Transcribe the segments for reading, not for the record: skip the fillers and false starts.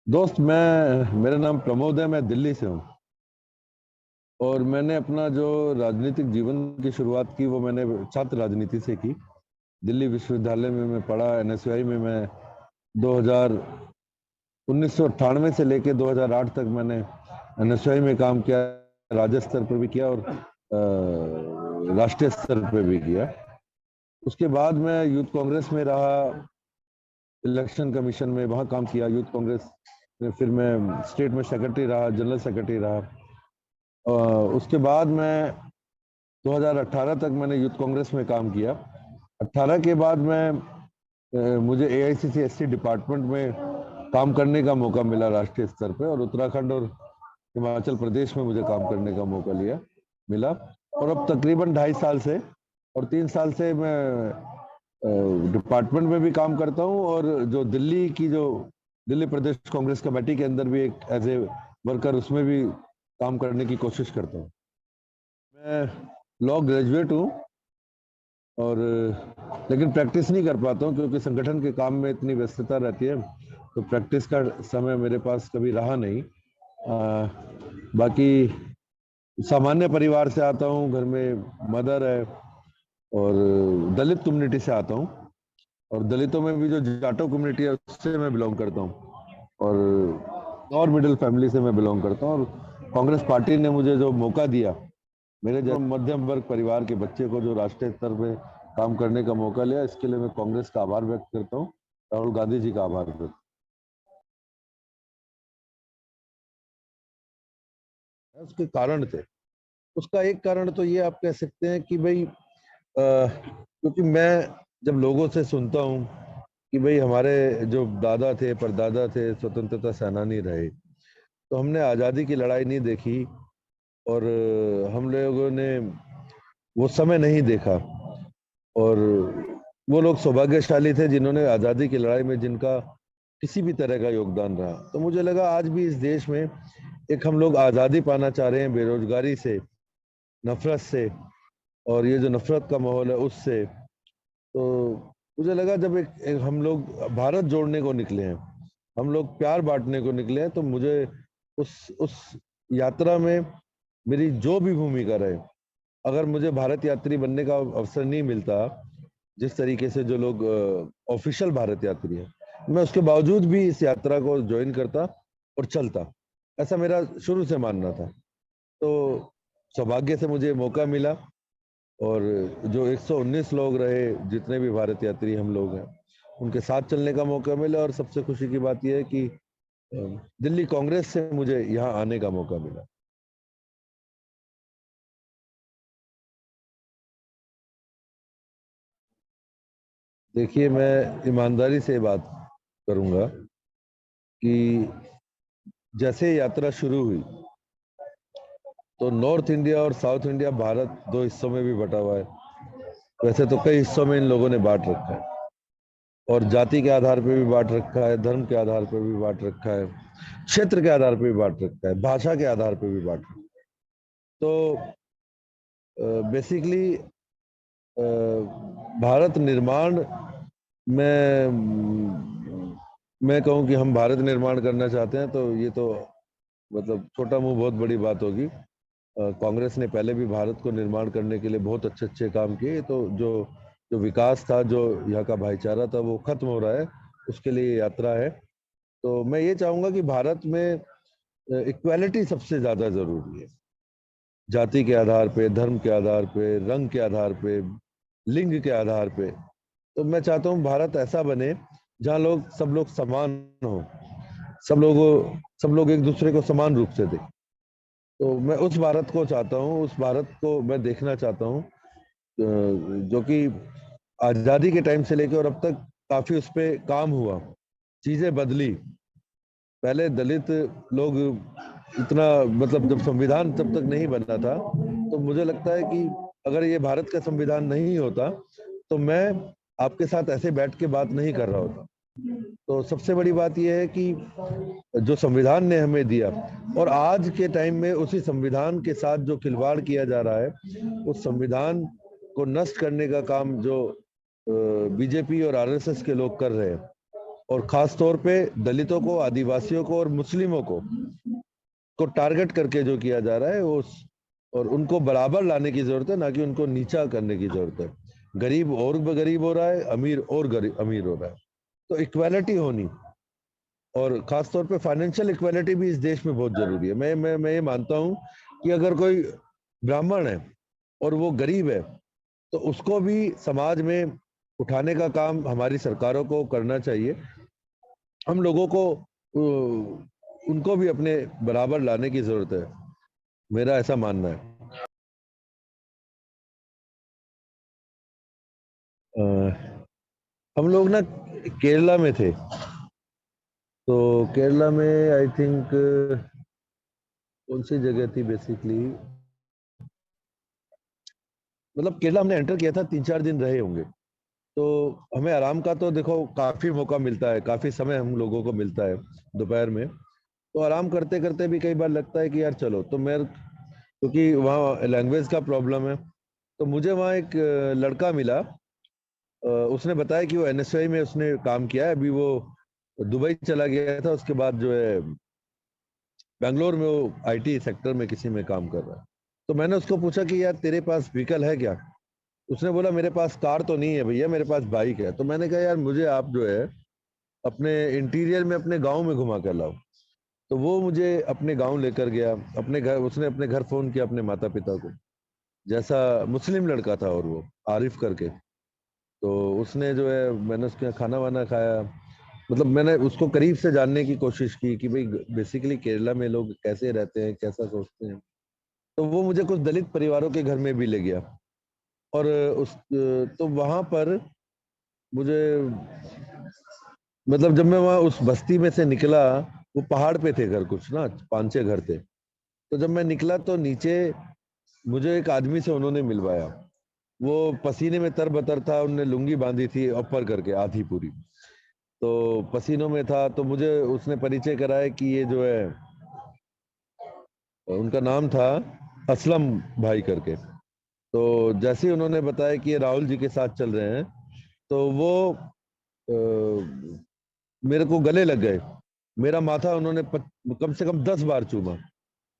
दोस्त, मेरा नाम प्रमोद है। मैं दिल्ली से हूँ। और मैंने अपना जो राजनीतिक जीवन की शुरुआत की वो मैंने छात्र राजनीति से की। दिल्ली विश्वविद्यालय में मैं पढ़ा। एनएसयूआई में मैं 2000 1998 से लेकर 2008 तक मैंने एनएसयूआई में काम किया। राज्य स्तर पर भी किया और राष्ट्रीय स्तर पर भी किया। उसके बाद मैं यूथ कांग्रेस में रहा। इलेक्शन कमीशन में वहाँ काम किया यूथ कांग्रेस में। फिर मैं स्टेट में सेक्रेटरी रहा, जनरल सेक्रेटरी रहा। अ, उसके बाद मैं 2018 तक मैंने यूथ कांग्रेस में काम किया। 18 के बाद मुझे एआईसीसी एससी डिपार्टमेंट में काम करने का मौका मिला राष्ट्रीय स्तर पे। और उत्तराखंड और हिमाचल प्रदेश में मुझे काम करने का मौका मिला। और अब तकरीबन 2.5 साल से और 3 साल से मैं डिपार्टमेंट में भी काम करता हूँ। और जो दिल्ली प्रदेश कांग्रेस कमेटी के अंदर भी एक एज ए वर्कर उसमें भी काम करने की कोशिश करता हूँ। मैं लॉ ग्रेजुएट हूँ। और लेकिन प्रैक्टिस नहीं कर पाता हूँ क्योंकि संगठन के काम में इतनी व्यस्तता रहती है, तो प्रैक्टिस का समय मेरे पास कभी रहा नहीं। बाकी सामान्य परिवार से आता हूँ। घर में मदर है। और दलित कम्युनिटी से आता हूँ। और दलितों में भी जो जाटो कम्युनिटी है उससे मैं बिलोंग करता हूँ। और मिडिल फैमिली से मैं बिलोंग करता हूँ। और कांग्रेस पार्टी ने मुझे जो मौका दिया, मेरे जैसे मध्यम वर्ग परिवार के बच्चे को जो राष्ट्रीय स्तर पे काम करने का मौका लिया, इसके लिए मैं कांग्रेस का आभार व्यक्त करता हूँ। राहुल गांधी जी का आभार व्यक्त। उसके कारण थे। उसका एक कारण तो ये आप कह सकते हैं कि भाई क्योंकि मैं जब लोगों से सुनता हूँ कि भाई हमारे जो दादा थे परदादा थे स्वतंत्रता सेनानी रहे, तो हमने आज़ादी की लड़ाई नहीं देखी। और हम लोगों ने वो समय नहीं देखा। और वो लोग सौभाग्यशाली थे जिन्होंने आज़ादी की लड़ाई में जिनका किसी भी तरह का योगदान रहा। तो मुझे लगा आज भी इस देश में एक हम लोग आज़ादी पाना चाह रहे हैं बेरोजगारी से, नफरत से। और ये जो नफरत का माहौल है उससे। तो मुझे लगा जब एक हम लोग भारत जोड़ने को निकले हैं, हम लोग प्यार बांटने को निकले हैं, तो मुझे उस यात्रा में मेरी जो भी भूमिका रहे, अगर मुझे भारत यात्री बनने का अवसर नहीं मिलता, जिस तरीके से जो लोग ऑफिशियल भारत यात्री है, मैं उसके बावजूद भी इस यात्रा को ज्वाइन करता और चलता। ऐसा मेरा शुरू से मानना था। तो सौभाग्य से मुझे मौका मिला। और जो 119 लोग रहे, जितने भी भारत यात्री हम लोग हैं, उनके साथ चलने का मौका मिला। और सबसे खुशी की बात यह है कि दिल्ली कांग्रेस से मुझे यहाँ आने का मौका मिला। देखिए, मैं ईमानदारी से बात करूंगा कि जैसे यात्रा शुरू हुई तो नॉर्थ इंडिया और साउथ इंडिया, भारत दो हिस्सों में भी बटा हुआ है। वैसे तो कई हिस्सों में इन लोगों ने बांट रखा है। और जाति के आधार पे भी बांट रखा है, धर्म के आधार पे भी बांट रखा है, क्षेत्र के आधार पे भी बांट रखा है, भाषा के आधार पे भी बांट रखा है। तो बेसिकली भारत निर्माण में मैं कहूँ कि हम भारत निर्माण करना चाहते हैं, तो ये तो मतलब छोटा मुंह बहुत बड़ी बात होगी। कांग्रेस ने पहले भी भारत को निर्माण करने के लिए बहुत अच्छे अच्छे काम किए। तो जो जो विकास था, जो यहाँ का भाईचारा था, वो खत्म हो रहा है। उसके लिए यात्रा है। तो मैं ये चाहूंगा कि भारत में इक्वालिटी सबसे ज्यादा जरूरी है। जाति के आधार पे, धर्म के आधार पे, रंग के आधार पे, लिंग के आधार पे। तो मैं चाहता हूँ भारत ऐसा बने जहाँ सब लोग समान हो, सब लोग एक दूसरे को समान रूप से देखें। तो मैं उस भारत को चाहता हूँ, उस भारत को मैं देखना चाहता हूँ जो कि आजादी के टाइम से लेकर और अब तक काफी उस पर काम हुआ, चीजें बदली। पहले दलित लोग इतना, मतलब जब संविधान तब तक नहीं बना था, तो मुझे लगता है कि अगर ये भारत का संविधान नहीं होता तो मैं आपके साथ ऐसे बैठ के बात नहीं कर रहा होता। तो सबसे बड़ी बात यह है कि जो संविधान ने हमें दिया, और आज के टाइम में उसी संविधान के साथ जो खिलवाड़ किया जा रहा है, उस संविधान को नष्ट करने का काम जो बीजेपी और आरएसएस के लोग कर रहे हैं। और खास तौर पे दलितों को, आदिवासियों को और मुस्लिमों को टारगेट करके जो किया जा रहा है वो, और उनको बराबर लाने की जरूरत है, ना कि उनको नीचा करने की जरूरत है। गरीब और गरीब हो रहा है, अमीर और अमीर हो रहा है। तो इक्वालिटी होनी, और खास तौर पे फाइनेंशियल इक्वालिटी भी इस देश में बहुत जरूरी है। मैं ये मानता हूँ कि अगर कोई ब्राह्मण है और वो गरीब है, तो उसको भी समाज में उठाने का काम हमारी सरकारों को करना चाहिए। हम लोगों को उनको भी अपने बराबर लाने की जरूरत है, मेरा ऐसा मानना है। अ, हम लोग ना केरला में थे, तो केरला में आई थिंक कौन सी जगह थी बेसिकली, मतलब केरला हमने एंटर किया था, 3-4 दिन रहे होंगे। तो हमें आराम का तो देखो काफी मौका मिलता है, काफी समय हम लोगों को मिलता है दोपहर में। तो आराम करते करते भी कई बार लगता है कि यार चलो, तो मैं, क्योंकि वहाँ लैंग्वेज का प्रॉब्लम है, तो मुझे वहाँ एक लड़का मिला। उसने बताया कि वो एनएसआई में उसने काम किया है, अभी वो दुबई चला गया था, उसके बाद जो है बेंगलोर में वो आईटी सेक्टर में किसी में काम कर रहा है। तो मैंने उसको पूछा कि यार तेरे पास व्हीकल है क्या? उसने बोला मेरे पास कार तो नहीं है भैया, मेरे पास बाइक है। तो मैंने कहा यार मुझे आप जो है अपने इंटीरियर में अपने गांव में घुमा कर लाओ। तो वो मुझे अपने गांव लेकर गया, अपने घर, उसने अपने घर फोन किया अपने माता पिता को, जैसा मुस्लिम लड़का था और वो आरिफ करके। तो उसने जो है, मैंने उसके यहाँ खाना वाना खाया, मतलब मैंने उसको करीब से जानने की कोशिश की कि भाई बेसिकली केरला में लोग कैसे रहते हैं, कैसा सोचते हैं। तो वो मुझे कुछ दलित परिवारों के घर में भी ले गया, और तो वहां पर मुझे, मतलब जब मैं वहां उस बस्ती में से निकला, वो पहाड़ पे थे घर, कुछ ना 5-6 घर थे। तो जब मैं निकला तो नीचे मुझे एक आदमी से उन्होंने मिलवाया। वो पसीने में तरबतर था, उनने लुंगी बांधी थी ऊपर करके आधी पूरी, तो पसीनों में था। तो मुझे उसने परिचय कराया कि ये जो है, उनका नाम था असलम भाई करके। तो जैसे ही उन्होंने बताया कि ये राहुल जी के साथ चल रहे हैं, तो वो मेरे को गले लग गए। मेरा माथा उन्होंने कम से कम 10 बार चूमा।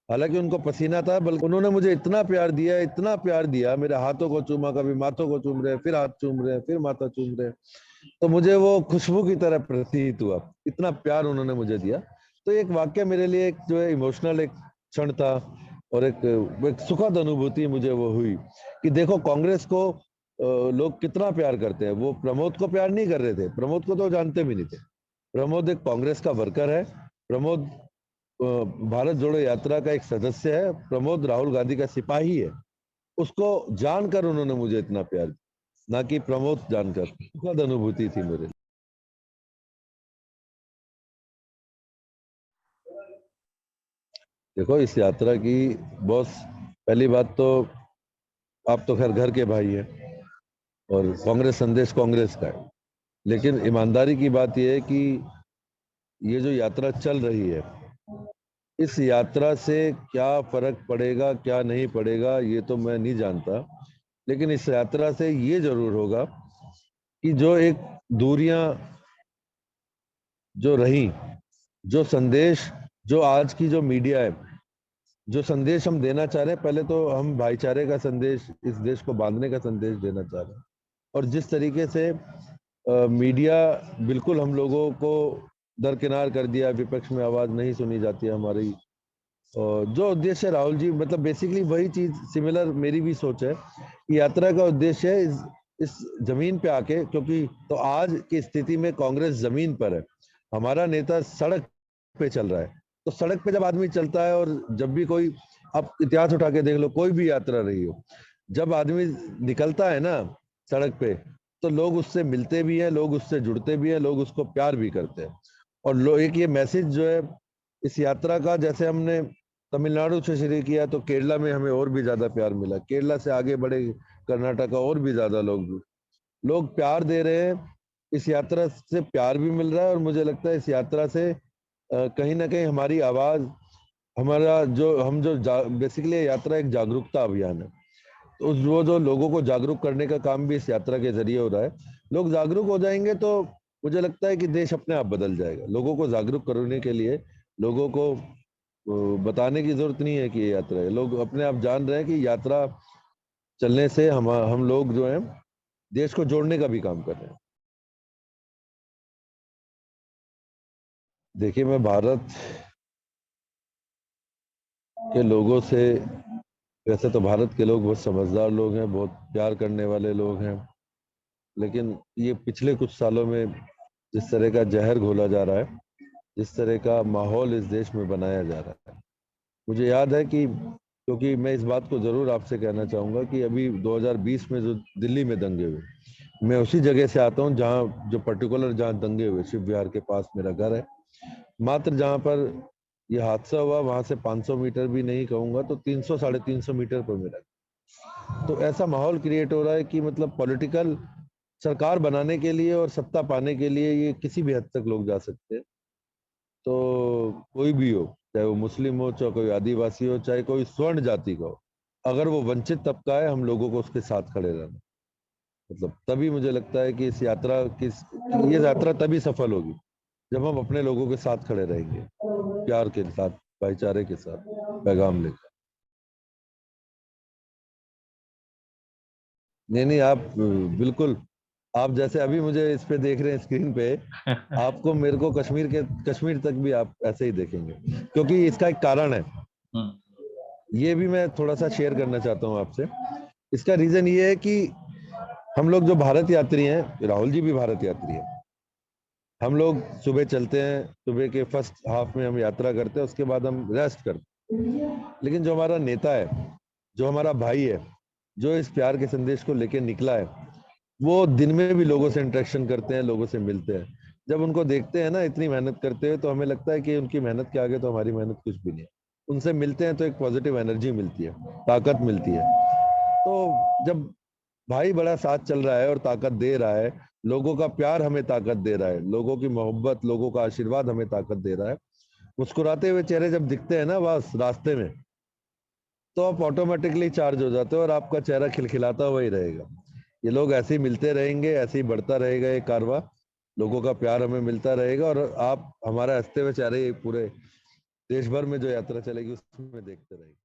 हालांकि उनको पसीना था, बल्कि उन्होंने मुझे इतना प्यार दिया, इतना प्यार दिया, मेरे हाथों को चूमा, कभी माथों को चूम रहे, फिर हाथ चूम रहे, फिर माथा चूम रहे। तो मुझे वो खुशबू की तरह प्रतीत हुआ, इतना प्यार उन्होंने मुझे दिया। तो एक वाक्य मेरे लिए एक जो है इमोशनल एक क्षण था, और एक सुखद अनुभूति मुझे वो हुई कि देखो कांग्रेस को लोग कितना प्यार करते हैं। वो प्रमोद को प्यार नहीं कर रहे थे, प्रमोद को तो जानते भी नहीं थे। प्रमोद एक कांग्रेस का वर्कर है। प्रमोद अ, भारत जोड़ो यात्रा का एक सदस्य है। प्रमोद राहुल गांधी का सिपाही है। उसको जानकर उन्होंने मुझे इतना प्यार दिया, ना कि प्रमोद जानकर। सुखद अनुभूति थी मेरे। देखो इस यात्रा की बॉस, पहली बात तो आप तो खैर घर के भाई हैं, और कांग्रेस संदेश कांग्रेस का है। लेकिन ईमानदारी की बात यह है कि ये जो यात्रा चल रही है, इस यात्रा से क्या फर्क पड़ेगा क्या नहीं पड़ेगा ये तो मैं नहीं जानता। लेकिन इस यात्रा से ये जरूर होगा कि जो एक दूरियां जो रही, जो संदेश, जो आज की जो मीडिया है, जो संदेश हम देना चाह रहे हैं, पहले तो हम भाईचारे का संदेश, इस देश को बांधने का संदेश देना चाह रहे हैं। और जिस तरीके से मीडिया बिल्कुल हम लोगों को दरकिनार कर दिया, विपक्ष में आवाज नहीं सुनी जाती है हमारी। और जो उद्देश्य है राहुल जी, मतलब बेसिकली वही चीज सिमिलर मेरी भी सोच है कि यात्रा का उद्देश्य है इस जमीन पे आके, क्योंकि तो आज की स्थिति में कांग्रेस जमीन पर है, हमारा नेता सड़क पे चल रहा है। तो सड़क पे जब आदमी चलता है, और जब भी कोई, आप इतिहास उठा के देख लो, कोई भी यात्रा रही हो, जब आदमी निकलता है ना सड़क पे, तो लोग उससे मिलते भी हैं, लोग उससे जुड़ते भी हैं, लोग उसको प्यार भी करते हैं। और एक ये मैसेज जो है इस यात्रा का, जैसे हमने तमिलनाडु से शुरू किया, तो केरला में हमें और भी ज्यादा प्यार मिला, केरला से आगे बढ़े कर्नाटका, और भी ज्यादा लोग लोग प्यार दे रहे हैं। इस यात्रा से प्यार भी मिल रहा है, और मुझे लगता है इस यात्रा से कहीं ना कहीं हमारी आवाज, हमारा जो हम जो बेसिकली यात्रा एक जागरूकता अभियान है। तो वो जो लोगों को जागरूक करने का काम भी इस यात्रा के जरिए हो रहा है। लोग जागरूक हो जाएंगे तो मुझे लगता है कि देश अपने आप बदल जाएगा। लोगों को जागरूक करने के लिए लोगों को बताने की जरूरत नहीं है कि ये यात्रा है। लोग अपने आप जान रहे हैं कि यात्रा चलने से हम लोग जो हैं देश को जोड़ने का भी काम कर रहे हैं। देखिए, मैं भारत के लोगों से, वैसे तो भारत के लोग बहुत समझदार लोग हैं, बहुत प्यार करने वाले लोग हैं, लेकिन ये पिछले कुछ सालों में जिस तरह का जहर घोला जा रहा है, जिस तरह का माहौल इस देश में बनाया जा रहा है, मुझे याद है कि, क्योंकि मैं इस बात को जरूर आपसे कहना चाहूंगा कि अभी 2020 में जो दिल्ली में दंगे हुए, मैं उसी जगह से आता हूँ जहाँ जो पर्टिकुलर जहाँ दंगे हुए, शिव विहार के पास मेरा घर है। मात्र जहाँ पर ये हादसा हुआ वहां से 500 मीटर भी नहीं कहूंगा तो 300 350 मीटर पर मेरा। तो ऐसा माहौल क्रिएट हो रहा है कि मतलब पॉलिटिकल सरकार बनाने के लिए और सत्ता पाने के लिए ये किसी भी हद तक लोग जा सकते हैं। तो कोई भी हो, चाहे वो मुस्लिम हो, चाहे कोई आदिवासी हो, चाहे कोई स्वर्ण जाति का हो, अगर वो वंचित तबका है, हम लोगों को उसके साथ खड़े रहना। मतलब तभी मुझे लगता है कि ये यात्रा तभी सफल होगी जब हम अपने लोगों के साथ खड़े रहेंगे, प्यार के साथ, भाईचारे के साथ, पैगाम लेकर। नहीं नहीं, आप बिल्कुल, आप जैसे अभी मुझे इस पे देख रहे हैं स्क्रीन पे, आपको मेरे को कश्मीर तक भी आप ऐसे ही देखेंगे, क्योंकि इसका एक कारण है। हम्म। ये भी मैं थोड़ा सा शेयर करना चाहता हूँ आपसे। इसका रीजन ये है कि हम लोग जो भारत यात्री हैं, राहुल जी भी भारत यात्री हैं, हम लोग सुबह चलते हैं, सुबह के फर्स्ट हाफ में हम यात्रा करते हैं, उसके बाद हम रेस्ट करते हैं। लेकिन जो हमारा नेता है, जो हमारा भाई है, जो इस प्यार के संदेश को लेकर निकला है, वो दिन में भी लोगों से इंटरेक्शन करते हैं, लोगों से मिलते हैं। जब उनको देखते हैं ना इतनी मेहनत करते हुए, तो हमें लगता है कि उनकी मेहनत के आगे तो हमारी मेहनत कुछ भी नहीं है। उनसे मिलते हैं तो एक पॉजिटिव एनर्जी मिलती है, ताकत मिलती है। तो जब भाई बड़ा साथ चल रहा है और ताकत दे रहा है, लोगों का प्यार हमें ताकत दे रहा है, लोगों की मोहब्बत, लोगों का आशीर्वाद हमें ताकत दे रहा है, मुस्कुराते हुए चेहरे जब दिखते हैं ना बस रास्ते में, तो आप ऑटोमेटिकली चार्ज हो जाते हो और आपका चेहरा खिलखिलाता हुआ ही रहेगा। ये लोग ऐसे ही मिलते रहेंगे, ऐसे ही बढ़ता रहेगा ये कारवां, लोगों का प्यार हमें मिलता रहेगा, और आप हमारा हंसते हुए चेहरे पूरे देश भर में जो यात्रा चलेगी उसमें देखते रहेंगे।